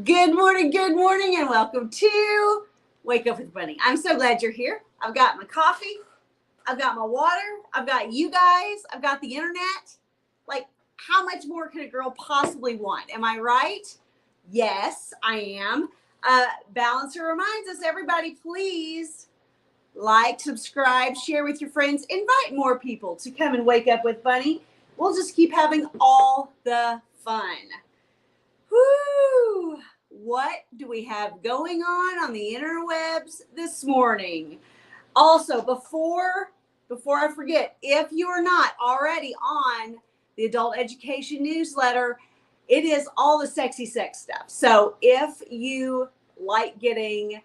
good morning, and welcome to Wake Up with Bunny. I'm so glad you're here. I've got my coffee, I've got my water, I've got you guys, I've got the internet. Like, how much more could a girl possibly want? Am I right? Yes, I am. Balancer reminds us, everybody, please like, subscribe, share with your friends, invite more people to come and wake up with Bunny. We'll just keep having all the fun. Whoo! What do we have going on the interwebs this morning? Also, before I forget, if you are not already on the adult education newsletter, it is all the sexy sex stuff. So if you like getting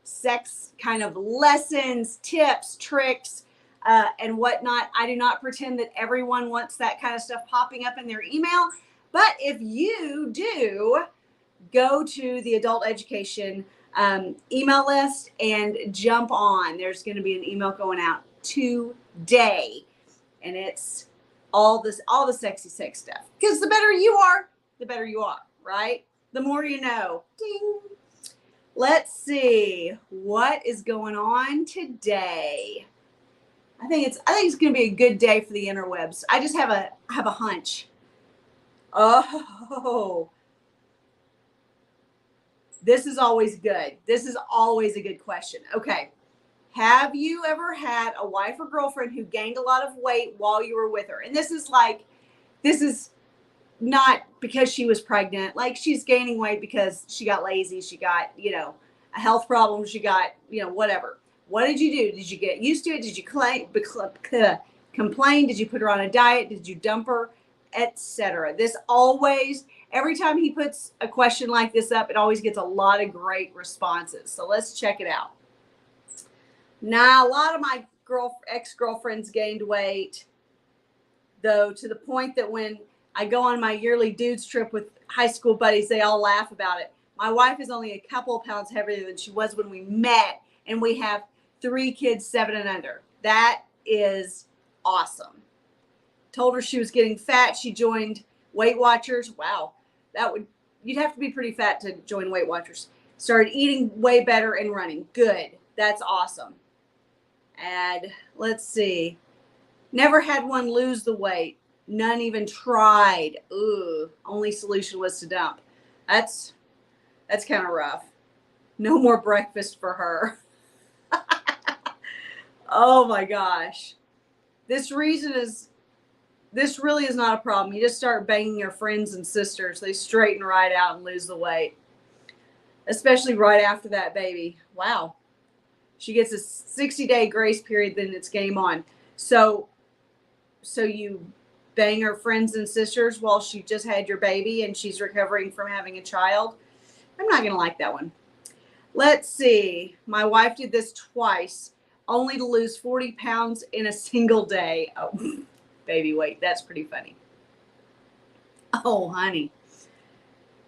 sex kind of lessons, tips, tricks, and whatnot, I do not pretend that everyone wants that kind of stuff popping up in their email. But if you do, go to the adult education email list and jump on. There's going to be an email going out today, and it's all the sexy sex stuff. Because the better you are, right? The more you know. Ding. Let's see what is going on today. I think it's going to be a good day for the interwebs. I just have a hunch. Oh, this is always good. This is always a good question. Okay. Have you ever had a wife or girlfriend who gained a lot of weight while you were with her? And this is not because she was pregnant. Like, she's gaining weight because she got lazy. She got, a health problem. She got, whatever. What did you do? Did you get used to it? Did you complain? Did you put her on a diet? Did you dump her? Etc. Every time he puts a question like this up, it always gets a lot of great responses. So let's check it out. Now, a lot of my ex-girlfriends gained weight, though, to the point that when I go on my yearly dudes trip with high school buddies, they all laugh about it. My wife is only a couple of pounds heavier than she was when we met, and we have 3 kids, 7 and under. That is awesome. Told her she was getting fat. She joined Weight Watchers. Wow. You'd have to be pretty fat to join Weight Watchers. Started eating way better and running. Good. That's awesome. And let's see. Never had one lose the weight. None even tried. Ooh. Only solution was to dump. That's kind of rough. No more breakfast for her. Oh my gosh. This really is not a problem. You just start banging your friends and sisters. They straighten right out and lose the weight. Especially right after that baby. Wow. She gets a 60-day grace period, then it's game on. So you bang her friends and sisters while she just had your baby and she's recovering from having a child. I'm not going to like that one. Let's see. My wife did this twice, only to lose 40 pounds in a single day. Oh, baby weight. That's pretty funny. Oh, honey.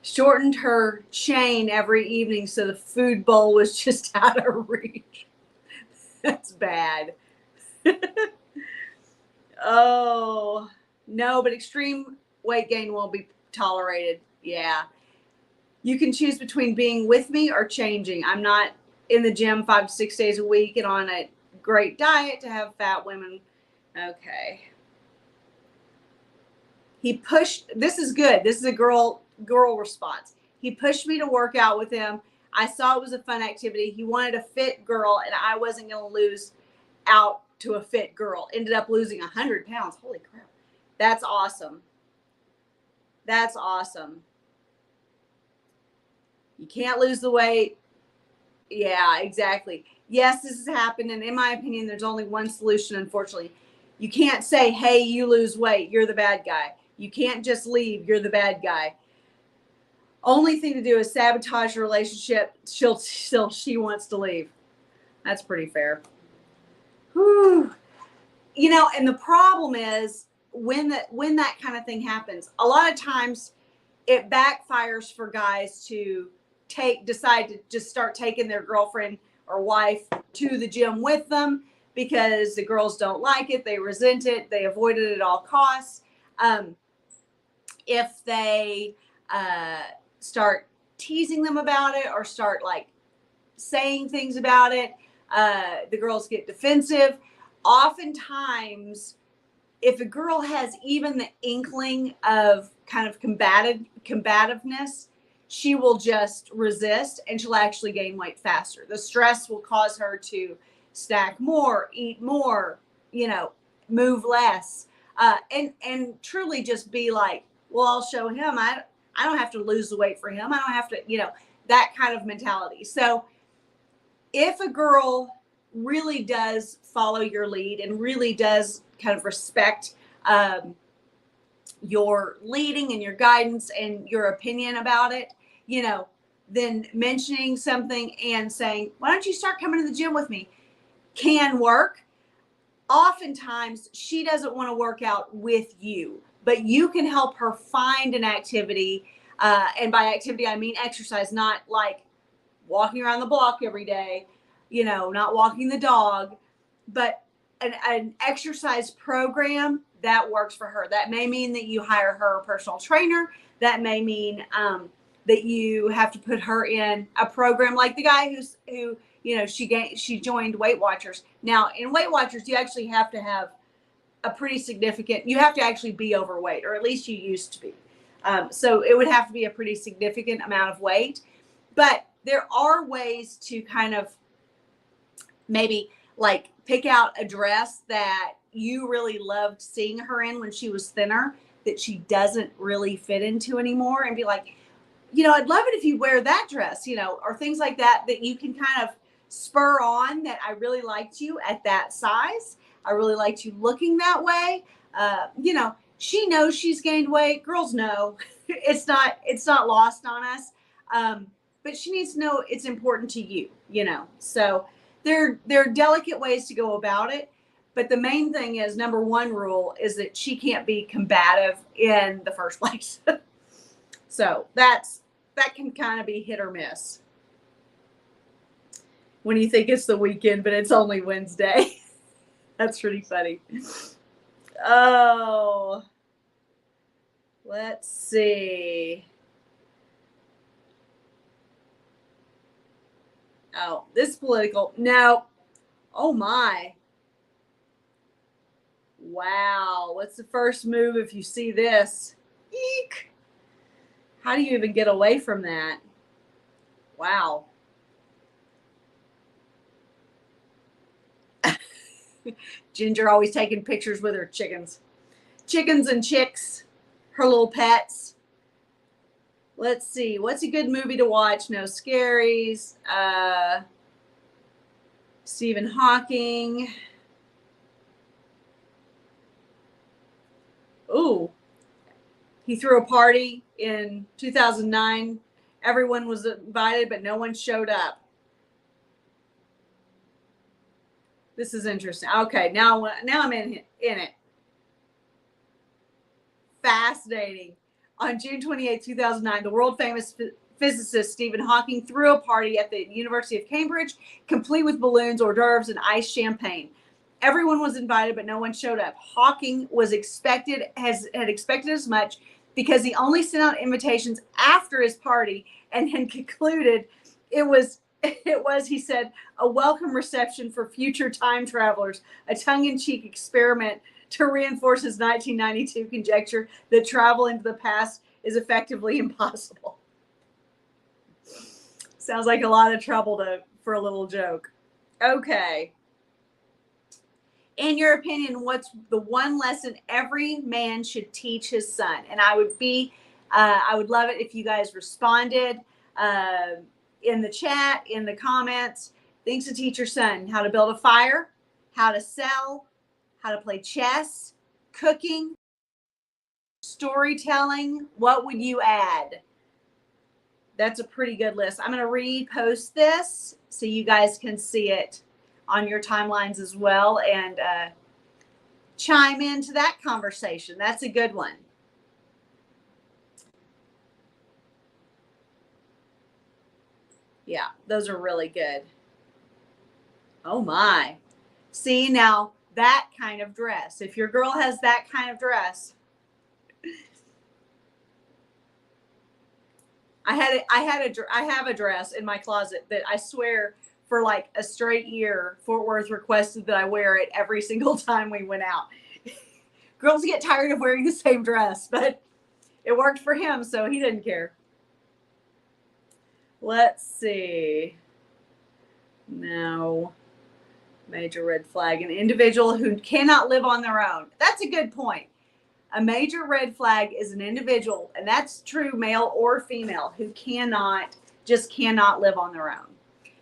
Shortened her chain every evening so the food bowl was just out of reach. That's bad. Oh, no, but extreme weight gain won't be tolerated. Yeah. You can choose between being with me or changing. I'm not in the gym 5 to 6 days a week and on a great diet to have fat women. Okay. He pushed, this is good. This is a girl response. He pushed me to work out with him. I saw it was a fun activity. He wanted a fit girl, and I wasn't going to lose out to a fit girl. Ended up losing 100 pounds. Holy crap. That's awesome. That's awesome. You can't lose the weight. Yeah, exactly. Yes, this has happened. And in my opinion, there's only one solution, unfortunately. You can't say, hey, you lose weight. You're the bad guy. You can't just leave. You're the bad guy. Only thing to do is sabotage a relationship till she wants to leave. That's pretty fair. Whew. And the problem is when that kind of thing happens, a lot of times it backfires for guys to decide to just start taking their girlfriend or wife to the gym with them because the girls don't like it. They resent it. They avoid it at all costs. If they start teasing them about it or start like saying things about it, the girls get defensive. Oftentimes, if a girl has even the inkling of kind of combativeness, she will just resist and she'll actually gain weight faster. The stress will cause her to snack more, eat more, move less, and truly just be like, well, I'll show him. I don't have to lose the weight for him. I don't have to, that kind of mentality. So if a girl really does follow your lead and really does kind of respect your leading and your guidance and your opinion about it, then mentioning something and saying, why don't you start coming to the gym with me, can work. Oftentimes she doesn't want to work out with you, but you can help her find an activity. And by activity, I mean exercise, not like walking around the block every day, not walking the dog, but an exercise program that works for her. That may mean that you hire her a personal trainer. That may mean that you have to put her in a program like the guy who she joined Weight Watchers. Now in Weight Watchers, you actually have to have a pretty significant, you have to actually be overweight, or at least you used to be. So it would have to be a pretty significant amount of weight, but there are ways to kind of maybe like pick out a dress that you really loved seeing her in when she was thinner that she doesn't really fit into anymore, and be like, I'd love it if you wear that dress, or things like that you can kind of spur on, that I really liked you at that size. I really liked you looking that way. She knows she's gained weight. Girls know it's not lost on us. But she needs to know it's important to you, So there are delicate ways to go about it. But the main thing is, number one rule is that she can't be combative in the first place. So that can kind of be hit or miss when you think it's the weekend, but it's only Wednesday. That's pretty funny. Oh, let's see. Oh, this political. No. Oh my. Wow. What's the first move if you see this? Eek. How do you even get away from that? Wow. Ginger always taking pictures with her chickens. Chickens and chicks, her little pets. Let's see. What's a good movie to watch? No Scaries. Stephen Hawking. Ooh. He threw a party in 2009. Everyone was invited, but no one showed up. This is interesting. Okay, now I'm in it. Fascinating. On June 28, 2009, the world famous physicist Stephen Hawking threw a party at the University of Cambridge, complete with balloons, hors d'oeuvres, and iced champagne. Everyone was invited, but no one showed up. Hawking had expected as much, because he only sent out invitations after his party and then concluded it was, he said, a welcome reception for future time travelers, a tongue-in-cheek experiment to reinforce his 1992 conjecture that travel into the past is effectively impossible. Sounds like a lot of trouble for a little joke. Okay. In your opinion, what's the one lesson every man should teach his son? And I would love it if you guys responded in the chat, in the comments. Things to teach your son: how to build a fire, how to sell, how to play chess, cooking, storytelling. What would you add? That's a pretty good list. I'm going to repost this so you guys can see it on your timelines as well, and chime into that conversation. That's a good one. Yeah, those are really good. Oh my. See, now that kind of dress. If your girl has that kind of dress, I have a dress in my closet that I swear for like a straight year, Fort Worth requested that I wear it every single time we went out. Girls get tired of wearing the same dress, but it worked for him, so he didn't care. Let's see. No. Major red flag. An individual who cannot live on their own. That's a good point. A major red flag is an individual, and that's true, male or female, who just cannot live on their own.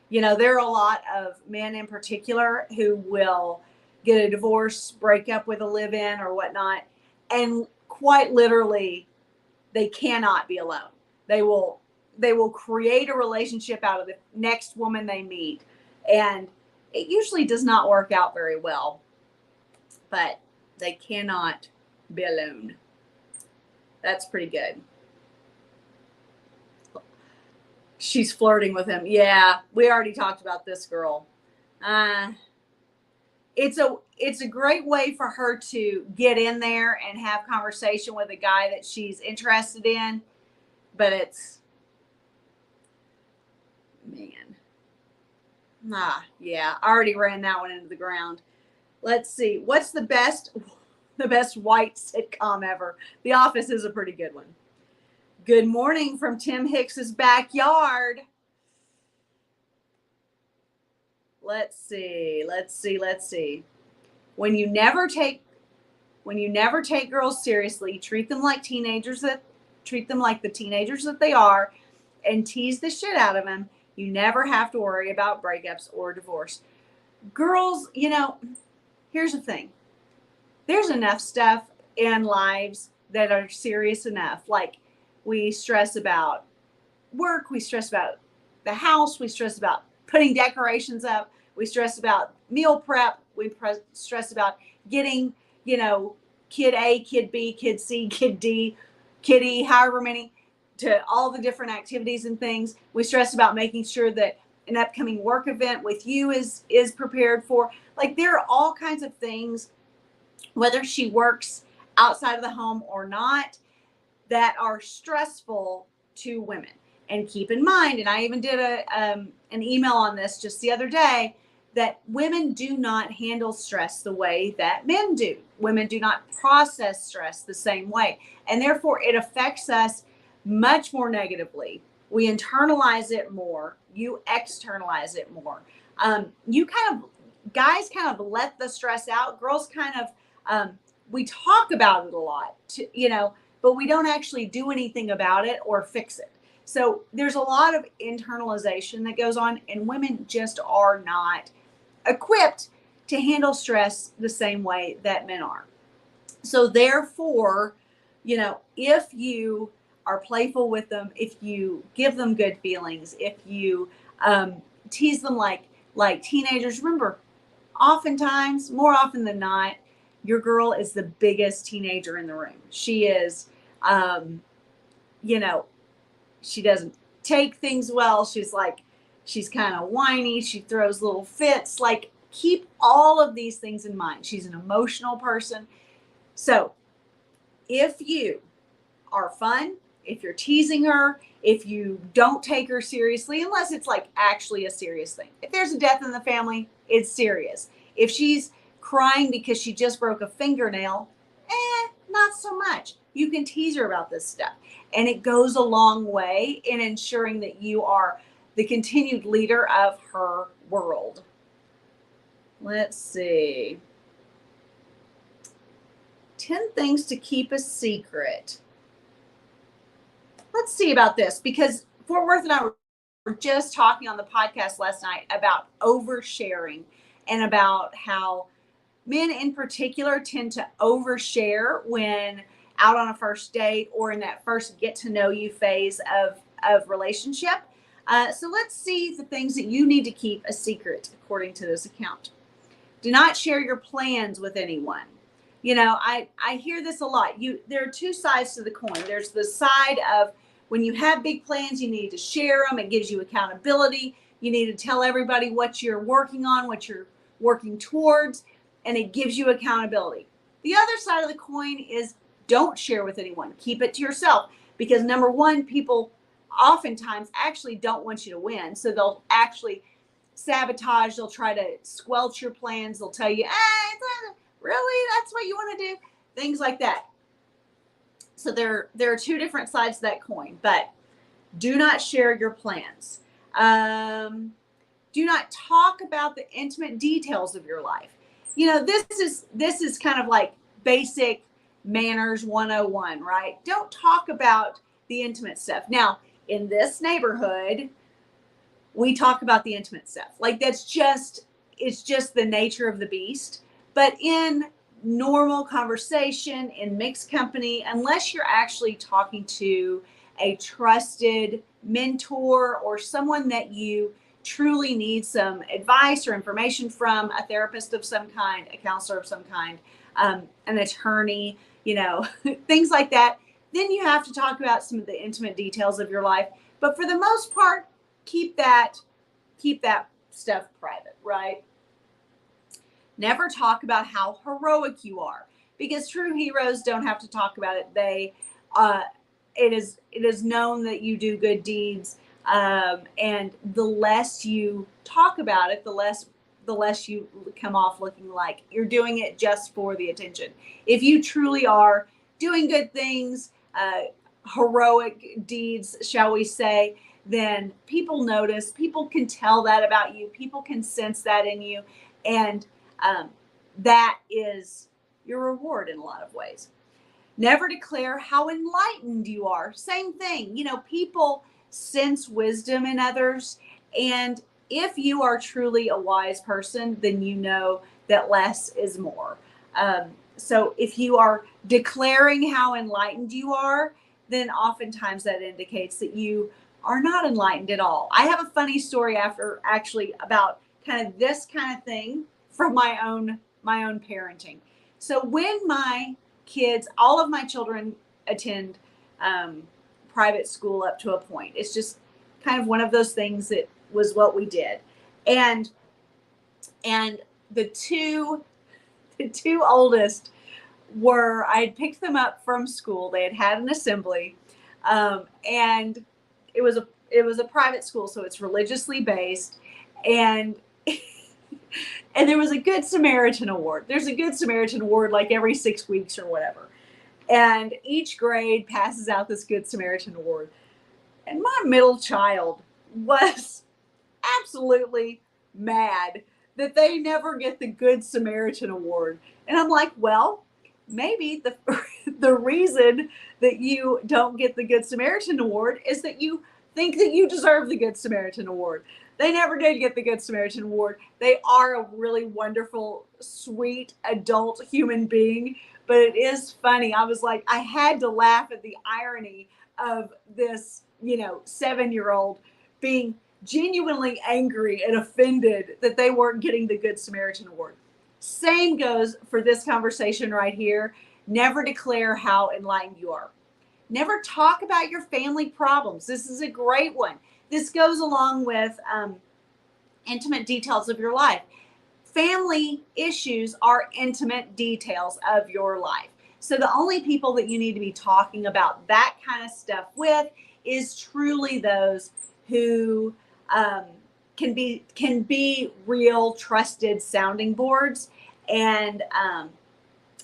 You know, there are a lot of men in particular who will get a divorce, break up with a live-in or whatnot, and quite literally, they cannot be alone. They will create a relationship out of the next woman they meet, and it usually does not work out very well, but they cannot be alone. That's pretty good. She's flirting with him. Yeah, we already talked about this girl. It's a great way for her to get in there and have conversation with a guy that she's interested in, but it's, man. Yeah, I already ran that one into the ground. Let's see. What's the best white sitcom ever? The Office is a pretty good one. Good morning from Tim Hicks's backyard. Let's see. When you never take girls seriously, treat them like the teenagers that they are, and tease the shit out of them, you never have to worry about breakups or divorce. Girls, you know, here's the thing. There's enough stuff in lives that are serious enough. Like, we stress about work, we stress about the house, we stress about putting decorations up, we stress about meal prep, we stress about getting, you know, kid A, kid B, kid C, kid D, kid E, however many, to all the different activities and things. We stress about making sure that an upcoming work event with you is prepared for. Like, there are all kinds of things, whether she works outside of the home or not, that are stressful to women. And keep in mind, and I even did an email on this just the other day, that women do not handle stress the way that men do. Women do not process stress the same way. And therefore, it affects us much more negatively. We internalize it more. You externalize it more. Guys kind of let the stress out. Girls kind of, we talk about it a lot, but we don't actually do anything about it or fix it. So there's a lot of internalization that goes on, and women just are not equipped to handle stress the same way that men are. So therefore, if you are playful with them, if you give them good feelings, if you tease them like teenagers, remember, oftentimes, more often than not, your girl is the biggest teenager in the room. She is, she doesn't take things well. She's kind of whiny. She throws little fits. Like, keep all of these things in mind. She's an emotional person. So if you are fun, if you're teasing her, if you don't take her seriously, unless it's like actually a serious thing. If there's a death in the family, it's serious. If she's crying because she just broke a fingernail, not so much. You can tease her about this stuff. And it goes a long way in ensuring that you are the continued leader of her world. Let's see. 10 things to keep a secret. Let's see about this, because Fort Worth and I were just talking on the podcast last night about oversharing and about how men in particular tend to overshare when out on a first date or in that first get to know you phase of relationship. So let's see the things that you need to keep a according to this account. Do not share your plans with anyone. I hear this a lot. There are two sides to the coin. There's the side of when you have big plans, you need to share them. It gives you accountability. You need to tell everybody what you're working on, what you're working towards, and it gives you accountability. The other side of the coin is don't share with anyone. Keep it to yourself, because number one, people oftentimes actually don't want you to win. So they'll actually sabotage, they'll try to squelch your plans, they'll tell you, really, that's what you want to do? Things like that. So there are two different sides to that coin, but do not share your plans. Do not talk about the intimate details of your life. This is kind of like basic manners 101, right? Don't talk about the intimate stuff. Now, in this neighborhood, we talk about the intimate stuff. Like it's just the nature of the beast. But in normal conversation, in mixed company, unless you're actually talking to a trusted mentor or someone that you truly need some advice or information from, a therapist of some kind, a counselor of some kind, an attorney, things like that, then you have to talk about some of the intimate details of your life. But for the most part, keep that stuff private, right? Never talk about how heroic you are, because true heroes don't have to talk about it. It is known that you do good deeds, and the less you talk about it, the less you come off looking like you're doing it just for the attention. If you truly are doing good things, heroic deeds, shall we say, then people notice, people can tell that about you, people can sense that in you, and that is your reward in a lot of ways. Never declare how enlightened you are. Same thing. People sense wisdom in others. And if you are truly a wise person, then you know that less is more. So if you are declaring how enlightened you are, then oftentimes that indicates that you are not enlightened at all. I have a funny story about kind of this kind of thing from my own parenting. So when my kids, all of my children attend private school up to a point. It's just kind of one of those things that was what we did. And the two oldest I had picked them up from school. They had an assembly, and it was a private school, so it's religiously based, and and there was a Good Samaritan Award. There's a Good Samaritan Award like every 6 weeks or whatever. And each grade passes out this Good Samaritan Award. And my middle child was absolutely mad that they never get the Good Samaritan Award. And I'm like, well, maybe the reason that you don't get the Good Samaritan Award is that you think that you deserve the Good Samaritan Award. They never did get the Good Samaritan Award. They are a really wonderful, sweet, adult human being. But it is funny. I was like, I had to laugh at the irony of this, 7-year-old being genuinely angry and offended that they weren't getting the Good Samaritan Award. Same goes for this conversation right here. Never declare how enlightened you are. Never talk about your family problems. This is a great one. This goes along with intimate details of your life. Family issues are intimate details of your life. So the only people that you need to be talking about that kind of stuff with is truly those who can be real trusted sounding boards, and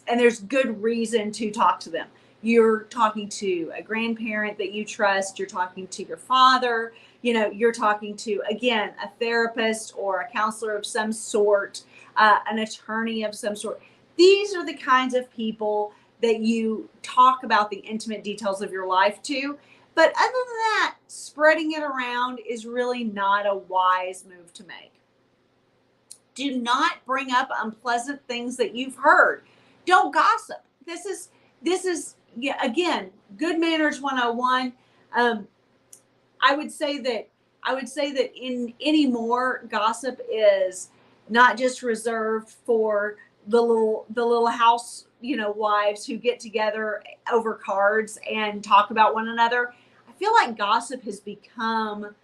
there's good reason to talk to them. You're talking to a grandparent that you trust, you're talking to your father, you're talking to, again, a therapist or a counselor of some sort, an attorney of some sort. These are the kinds of people that you talk about the intimate details of your life to. But other than that, spreading it around is really not a wise move to make. Do not bring up unpleasant things that you've heard. Don't gossip. This is again, good manners 101. I would say that in anymore, gossip is not just reserved for the little house, wives who get together over cards and talk about one another. I feel like gossip has become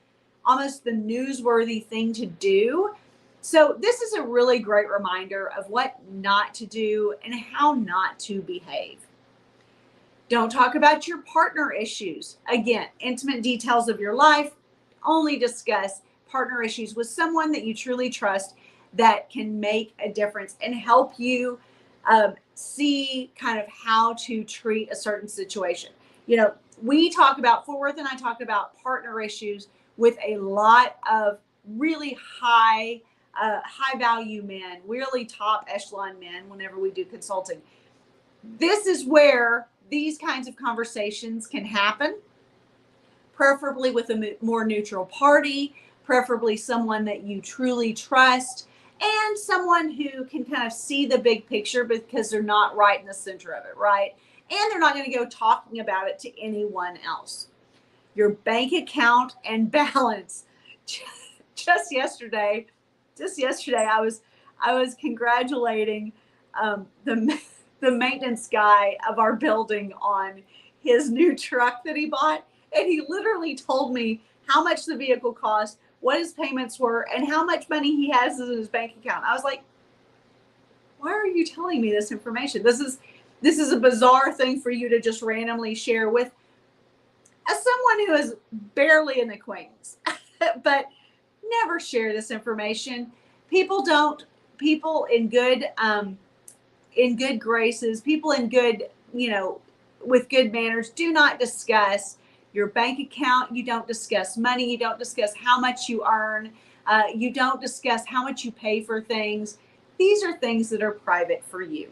almost the newsworthy thing to do. So this is a really great reminder of what not to do and how not to behave. Don't talk about your partner issues. Again, intimate details of your life. Only discuss partner issues with someone that you truly trust that can make a difference and help you see kind of how to treat a certain situation. You know, Fort Worth and I talk about partner issues with a lot of really high value men, really top echelon men whenever we do consulting. This is where these kinds of conversations can happen, preferably with a more neutral party, preferably someone that you truly trust, and someone who can kind of see the big picture because they're not right in the center of it, right? And they're not going to go talking about it to anyone else. Your bank account and balance. Just yesterday, I was congratulating the maintenance guy of our building on his new truck that he bought, and he literally told me how much the vehicle cost, what his payments were, and how much money he has in his bank account. I was like, why are you telling me this information? This is a bizarre thing for you to just randomly share with someone who is barely an acquaintance. But never share this information. People in good graces, people in good, with good manners, do not discuss your bank account. You don't discuss money. You don't discuss how much you earn. You don't discuss how much you pay for things. These are things that are private for you.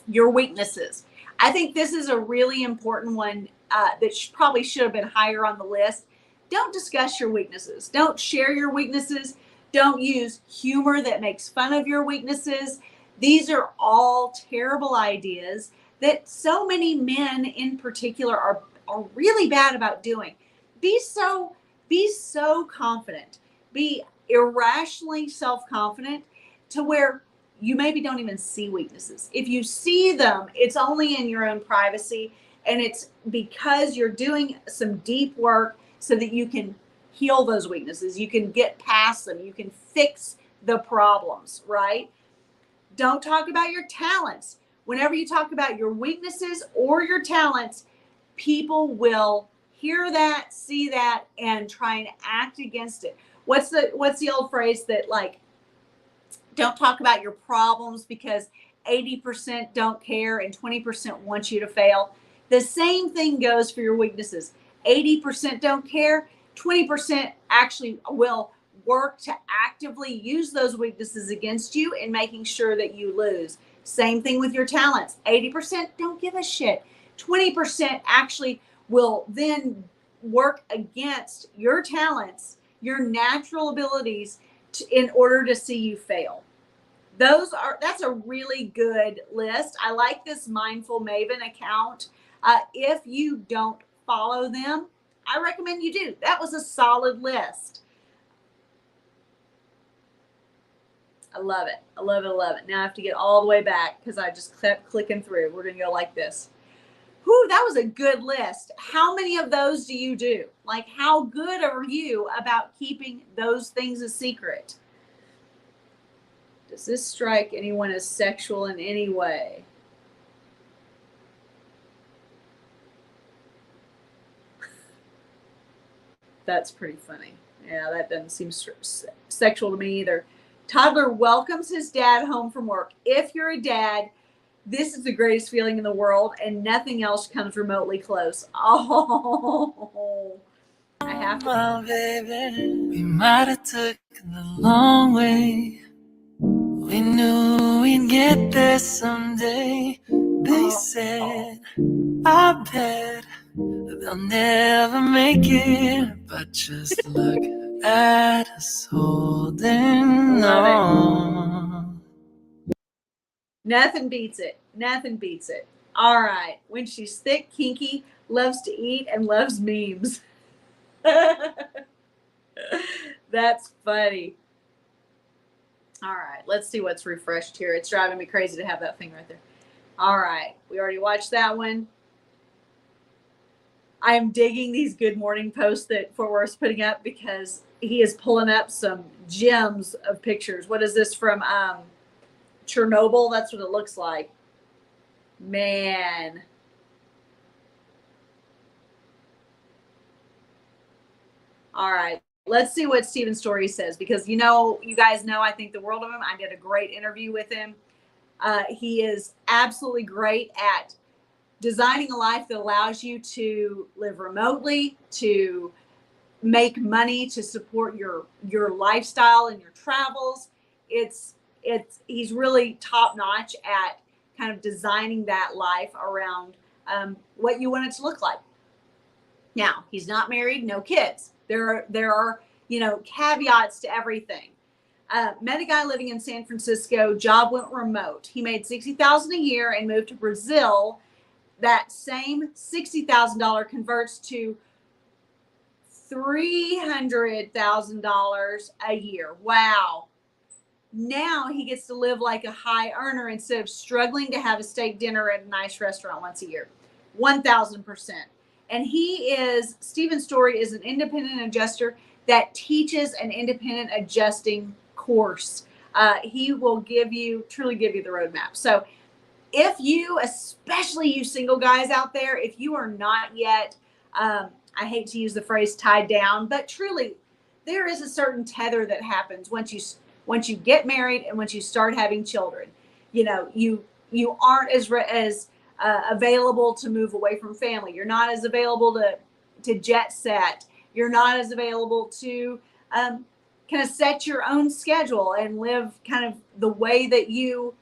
Your weaknesses. I think this is a really important one that probably should have been higher on the list. Don't discuss your weaknesses. Don't share your weaknesses. Don't use humor that makes fun of your weaknesses. These are all terrible ideas that so many men in particular are really bad about doing. Be so confident. Be irrationally self-confident to where you maybe don't even see weaknesses. If you see them, it's only in your own privacy, and it's because you're doing some deep work so that you can heal those weaknesses. You can get past them. You can fix the problems, right? Don't talk about your talents. Whenever you talk about your weaknesses or your talents, people will hear that, see that, and try and act against it. What's the old phrase that, like, don't talk about your problems because 80% don't care and 20% want you to fail? The same thing goes for your weaknesses. 80% don't care, 20% actually will work to actively use those weaknesses against you in making sure that you lose. Same thing with your talents. 80% don't give a shit. 20% actually will then work against your talents, your natural abilities, in order to see you fail. That's a really good list. I like this Mindful Maven account. If you don't follow them, I recommend you do. That was a solid list. I love it. I love it. I love it. Now I have to get all the way back because I just kept clicking through. We're going to go like this. Whew, that was a good list. How many of those do you do? Like, how good are you about keeping those things a secret? Does this strike anyone as sexual in any way? That's pretty funny. Yeah, that doesn't seem sexual to me either. Toddler welcomes his dad home from work. If you're a dad, this is the greatest feeling in the world, and nothing else comes remotely close. Oh, I have to. My baby, we might have taken the long way. We knew we'd get there someday. They said, I bet they'll never make it, but just look at us holding on. Nothing beats it. Nothing beats it. All right. When she's thick, kinky, loves to eat, and loves memes. That's funny. All right. Let's see what's refreshed here. It's driving me crazy to have that thing right there. All right. We already watched that one. I am digging these good morning posts that Fort Worth's putting up because he is pulling up some gems of pictures. What is this from? Chernobyl. That's what it looks like. Man. All right. Let's see what Stephen Story says, because you guys know I think the world of him. I did a great interview with him. He is absolutely great at designing a life that allows you to live remotely, to make money, to support your lifestyle and your travels. He's really top notch at kind of designing that life around what you want it to look like. Now, he's not married, no kids. There are caveats to everything. Met a guy living in San Francisco. Job went remote. He made $60,000 a year and moved to Brazil. That same $60,000 converts to $300,000 a year. Wow. Now he gets to live like a high earner instead of struggling to have a steak dinner at a nice restaurant once a year. 1,000%. And Stephen Story is an independent adjuster that teaches an independent adjusting course. He will truly give you the roadmap. So if you, especially you single guys out there, if you are not yet, I hate to use the phrase tied down, but truly there is a certain tether that happens once you get married and once you start having children. You aren't as available to move away from family. You're not as available to jet set. You're not as available to kind of set your own schedule and live kind of the way that you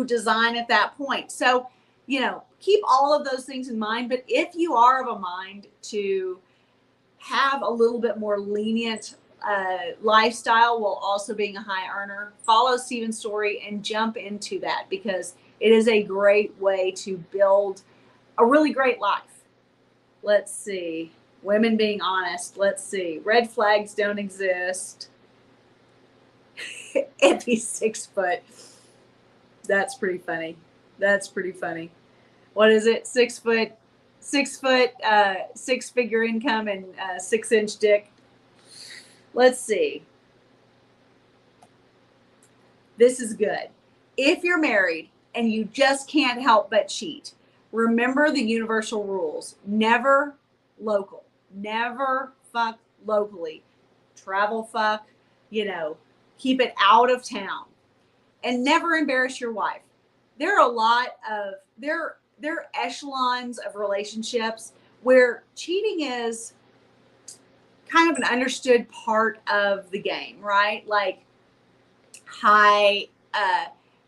design at that point. So, keep all of those things in mind. But if you are of a mind to have a little bit more lenient lifestyle while also being a high earner, follow Stephen's Story and jump into that, because it is a great way to build a really great life. Let's see. Women being honest. Let's see. Red flags don't exist. If he's 6 foot. That's pretty funny. What is it? 6 foot, 6-figure income and 6-inch dick. Let's see. This is good. If you're married and you just can't help but cheat, remember the universal rules. Never local. Never fuck locally. Travel fuck, keep it out of town. And never embarrass your wife. There are a lot of, there are echelons of relationships where cheating is kind of an understood part of the game, right? Like high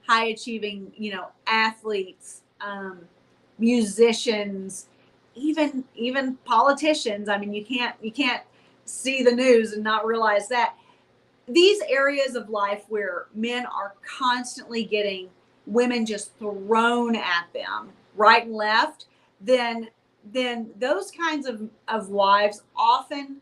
achieving, athletes, musicians, even politicians. I mean, you can't see the news and not realize that. These areas of life where men are constantly getting women just thrown at them right and left, then those kinds of wives often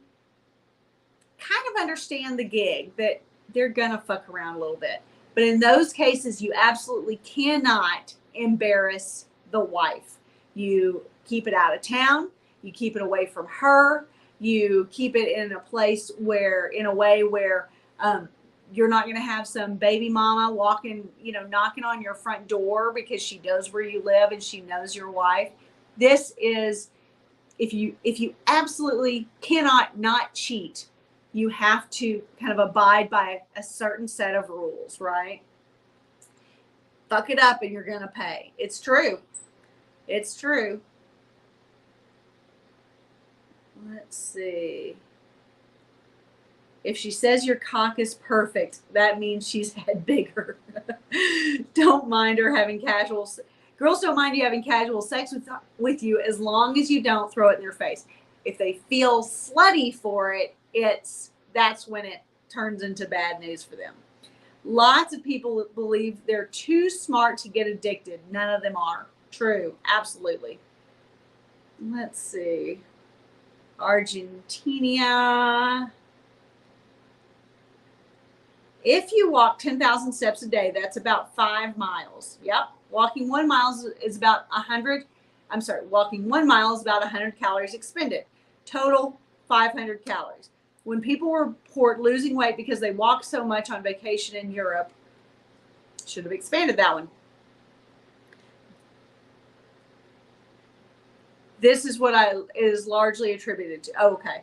kind of understand the gig, that they're gonna fuck around a little bit. But in those cases, you absolutely cannot embarrass the wife. You keep it out of town, you keep it away from her, you keep it in a place in a way where you're not going to have some baby mama walking, knocking on your front door because she knows where you live and she knows your wife. This is, if you absolutely cannot not cheat, you have to kind of abide by a certain set of rules, right? Fuck it up and you're going to pay. It's true. Let's see. If she says your cock is perfect, that means she's had bigger. Don't mind her having girls don't mind you having casual sex with you as long as you don't throw it in their face. If they feel slutty for it, that's when it turns into bad news for them. Lots of people believe they're too smart to get addicted. None of them are. True. Absolutely. Let's see. Argentina. If you walk 10,000 steps a day, that's about 5 miles. Yep. Walking 1 mile is about 100. Walking 1 mile is about 100 calories expended. Total 500 calories. When people report losing weight because they walk so much on vacation in Europe, should have expanded that one. This is what is largely attributed to. Oh, okay.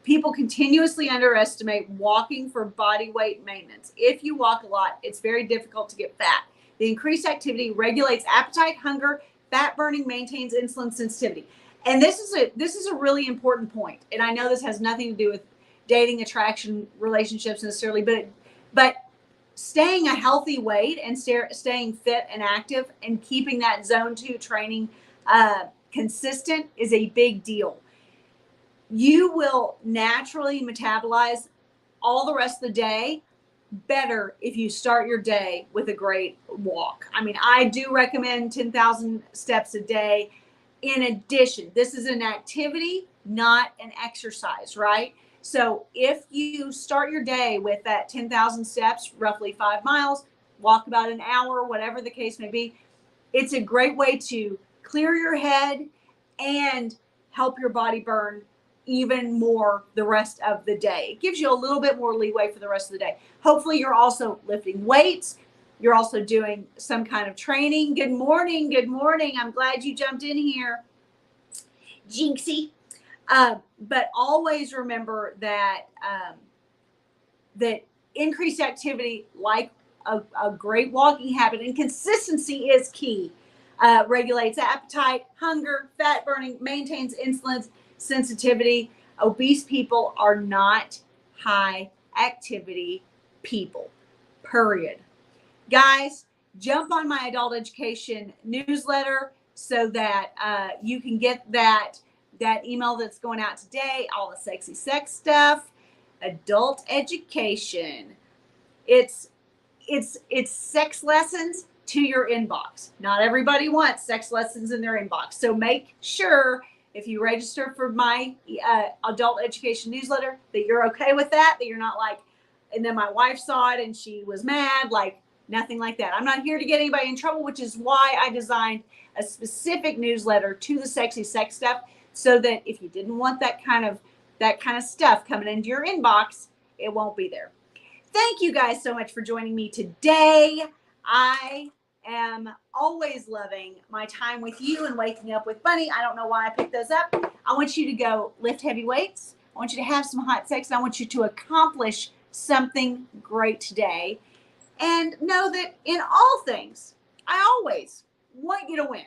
People continuously underestimate walking for body weight maintenance. If you walk a lot, it's very difficult to get fat. The increased activity regulates appetite, hunger, fat burning, maintains insulin sensitivity. And this is a really important point. And I know this has nothing to do with dating, attraction, relationships necessarily, but staying a healthy weight and staying fit and active and keeping that zone 2 training consistent is a big deal. You will naturally metabolize all the rest of the day better if you start your day with a great walk. I mean, I do recommend 10,000 steps a day. In addition, this is an activity, not an exercise, right? So if you start your day with that 10,000 steps, roughly 5 miles, walk about an hour, whatever the case may be, it's a great way to clear your head and help your body burn even more the rest of the day. It gives you a little bit more leeway for the rest of the day. Hopefully you're also lifting weights. You're also doing some kind of training. Good morning. Good morning. I'm glad you jumped in here, Jinxie. But always remember that that increased activity, like a great walking habit, and consistency is key. Regulates appetite, hunger, fat burning, maintains insulin sensitivity. Obese people are not high activity people, period. Guys, jump on my adult education newsletter so that you can get that email that's going out today, all the sexy sex stuff. Adult education. It's sex lessons to your inbox. Not everybody wants sex lessons in their inbox. So make sure if you register for my adult education newsletter that you're okay with that you're not like, and then my wife saw it and she was mad, like nothing like that. I'm not here to get anybody in trouble, which is why I designed a specific newsletter to the sexy sex stuff, so that if you didn't want that kind of stuff coming into your inbox, it won't be there. Thank you guys so much for joining me today. I am always loving my time with you and waking up with Bunny. I don't know why I picked those up. I want you to go lift heavy weights. I want you to have some hot sex. And I want you to accomplish something great today. And know that in all things, I always want you to win.